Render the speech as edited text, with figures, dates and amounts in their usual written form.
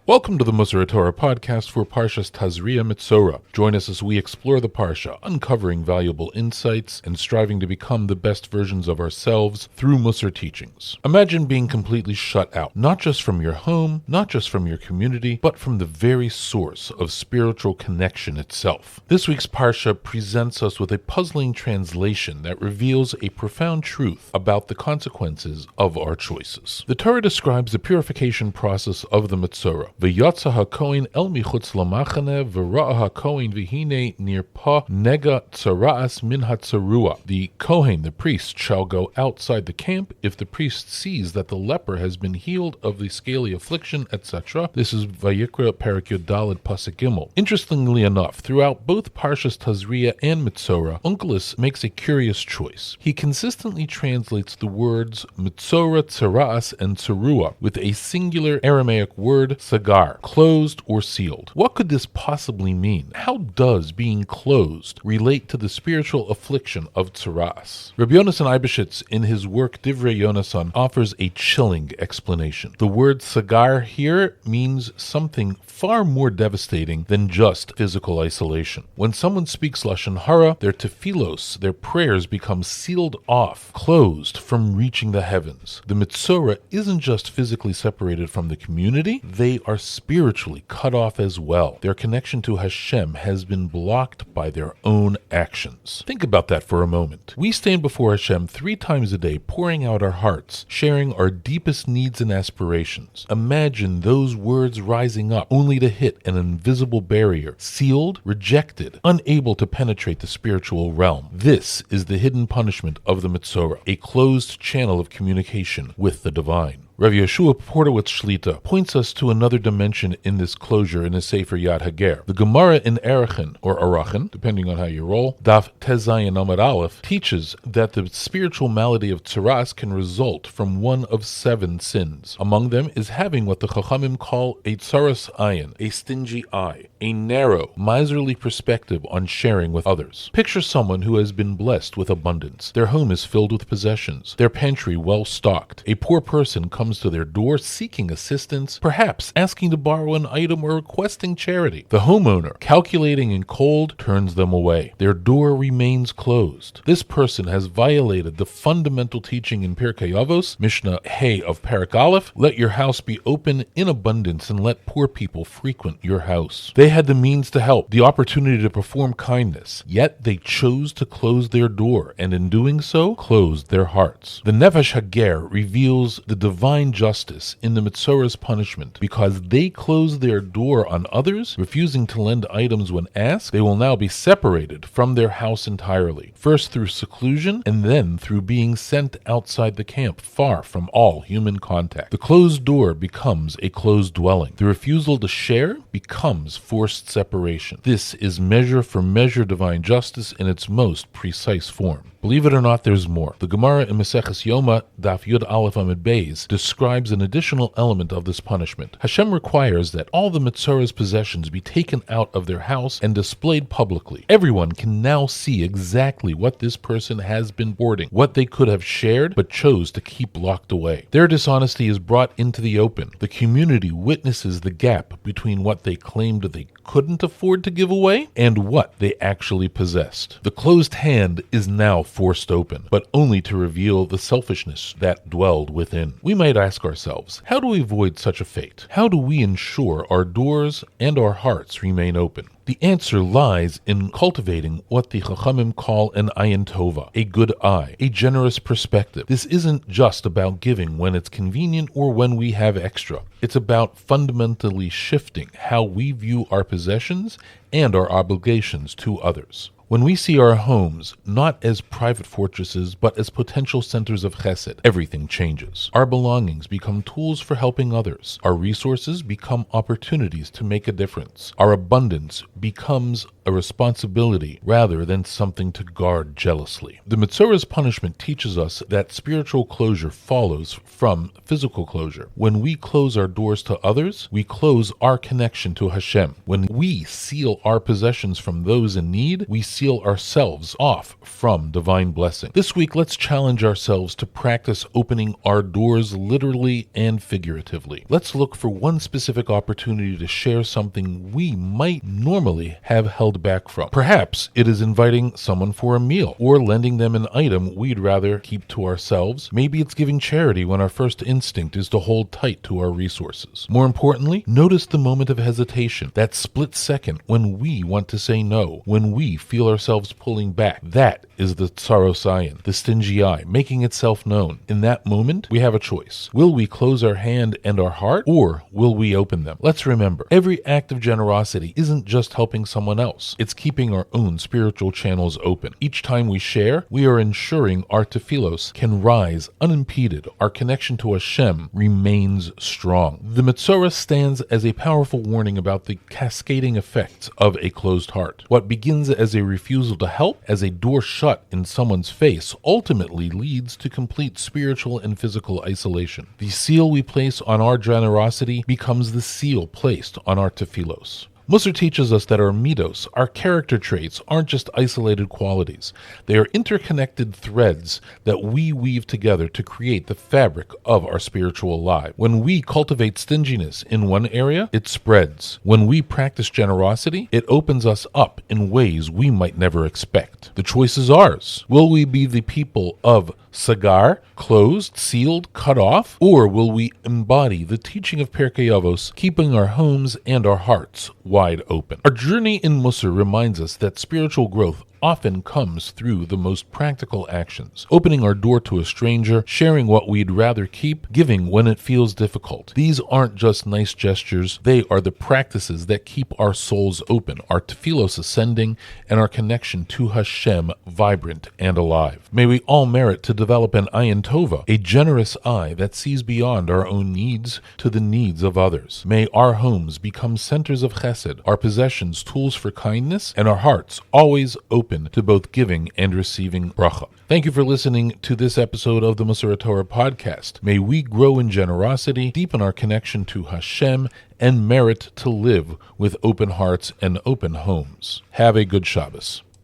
Welcome to the Torah podcast for Parshas Tazria-Metzorah. Join us as we explore the Parsha, uncovering valuable insights and striving to become the best versions of ourselves through Musar teachings. Imagine being completely shut out, not just from your home, not just from your community, but from the very source of spiritual connection itself. This week's Parsha presents us with a puzzling translation that reveals a profound truth about the consequences of our choices. The Torah describes the purification process of the Metzorah. V'yatsa hakohen el michutz lamachane v'ra'a hakohen v'hine nirpa nega tzara'as min hatzarua. The kohen, the priest, shall go outside the camp if the priest sees that the leper has been healed of the scaly affliction, etc. This is Vayikra Perek Yud Daled Pasuk Gimel. Interestingly enough, throughout both Parshas Tazria and Metzorah, Onkelos makes a curious choice. He consistently translates the words Metzorah, Tzara'as, and Tzarua with a singular Aramaic word, sagar, closed or sealed. What could this possibly mean? How does being closed relate to the spiritual affliction of Tzara'as? Rabbi Yonasan Eibeshitz, in his work Divrei Yonasan, offers a chilling explanation. The word sagar here means something far more devastating than just physical isolation. When someone speaks Lashon Hara, their tefillos, their prayers become sealed off, closed from reaching the heavens. The Metzorah isn't just physically separated from the community, they are spiritually cut off as well. Their connection to Hashem has been blocked by their own actions. Think about that for a moment. We stand before Hashem 3 times a day, pouring out our hearts, sharing our deepest needs and aspirations. Imagine those words rising up only to hit an invisible barrier, sealed, rejected, unable to penetrate the spiritual realm. This is the hidden punishment of the Metzorah, a closed channel of communication with the divine. Rav Yeshua Portowitz Shlita points us to another dimension in this closure in his Sefer Yad Hager. The Gemara in Erechim, or Arachin, depending on how you roll, Daf Tezayin Amud Aleph, teaches that the spiritual malady of Tzara'as can result from one of 7 sins. Among them is having what the Chachamim call a tzaras ayin, a stingy eye, a narrow, miserly perspective on sharing with others. Picture someone who has been blessed with abundance. Their home is filled with possessions, their pantry well stocked. A poor person comes to their door seeking assistance, perhaps asking to borrow an item or requesting charity. The homeowner, calculating and cold, turns them away. Their door remains closed. This person has violated the fundamental teaching in Pirkei Avos, Mishnah Hey of Perek Aleph, let your house be open in abundance and let poor people frequent your house. They had the means to help, the opportunity to perform kindness, yet they chose to close their door, and in doing so, closed their hearts. The Nefesh Hager reveals the divine justice in the Metzorah's punishment. Because they closed their door on others, refusing to lend items when asked, they will now be separated from their house entirely, first through seclusion and then through being sent outside the camp, far from all human contact. The closed door becomes a closed dwelling. The refusal to share becomes forced separation. This is measure for measure divine justice in its most precise form. Believe it or not, there's more. The Gemara in Maseches Yoma, Daf Yud Aleph Amud Beis, describes an additional element of this punishment. Hashem requires that all the Metzorah's possessions be taken out of their house and displayed publicly. Everyone can now see exactly what this person has been hoarding, what they could have shared but chose to keep locked away. Their dishonesty is brought into the open. The community witnesses the gap between what they claimed they couldn't afford to give away and what they actually possessed. The closed hand is now forced open, but only to reveal the selfishness that dwelled within. We might ask ourselves, how do we avoid such a fate? How do we ensure our doors and our hearts remain open? The answer lies in cultivating what the Chachamim call an ayin tova, a good eye, a generous perspective. This isn't just about giving when it's convenient or when we have extra. It's about fundamentally shifting how we view our possessions and our obligations to others. When we see our homes not as private fortresses but as potential centers of chesed, everything changes. Our belongings become tools for helping others. Our resources become opportunities to make a difference. Our abundance becomes a responsibility rather than something to guard jealously. The Metzorah's punishment teaches us that spiritual closure follows from physical closure. When we close our doors to others, we close our connection to Hashem. When we seal our possessions from those in need, we seal ourselves off from divine blessing. This week, let's challenge ourselves to practice opening our doors literally and figuratively. Let's look for one specific opportunity to share something we might normally have held back from. Perhaps it is inviting someone for a meal or lending them an item we'd rather keep to ourselves. Maybe it's giving charity when our first instinct is to hold tight to our resources. More importantly, notice the moment of hesitation, that split second when we want to say no, when we feel ourselves pulling back. That is the tsarosayan, the stingy eye, making itself known. In that moment, we have a choice. Will we close our hand and our heart, or will we open them? Let's remember, every act of generosity isn't just helping someone else. It's keeping our own spiritual channels open. Each time we share, we are ensuring our tefillos can rise unimpeded. Our connection to Hashem remains strong. The Metzorah stands as a powerful warning about the cascading effects of a closed heart. What begins as a refusal to help, as a door shut in someone's face, ultimately leads to complete spiritual and physical isolation. The seal we place on our generosity becomes the seal placed on our tefillos. Musar teaches us that our midos, our character traits, aren't just isolated qualities. They are interconnected threads that we weave together to create the fabric of our spiritual life. When we cultivate stinginess in one area, it spreads. When we practice generosity, it opens us up in ways we might never expect. The choice is ours. Will we be the people of sagar, closed, sealed, cut off, or will we embody the teaching of Pirkei Avos, keeping our homes and our hearts wide open? Our journey in Musar reminds us that spiritual growth often comes through the most practical actions. Opening our door to a stranger, sharing what we'd rather keep, giving when it feels difficult. These aren't just nice gestures, they are the practices that keep our souls open, our tefillos ascending, and our connection to Hashem vibrant and alive. May we all merit to develop an ayin tova, a generous eye that sees beyond our own needs to the needs of others. May our homes become centers of chesed, our possessions tools for kindness, and our hearts always open to both giving and receiving bracha. Thank you for listening to this episode of the Torah podcast. May we grow in generosity, deepen our connection to Hashem, and merit to live with open hearts and open homes. Have a good Shabbos.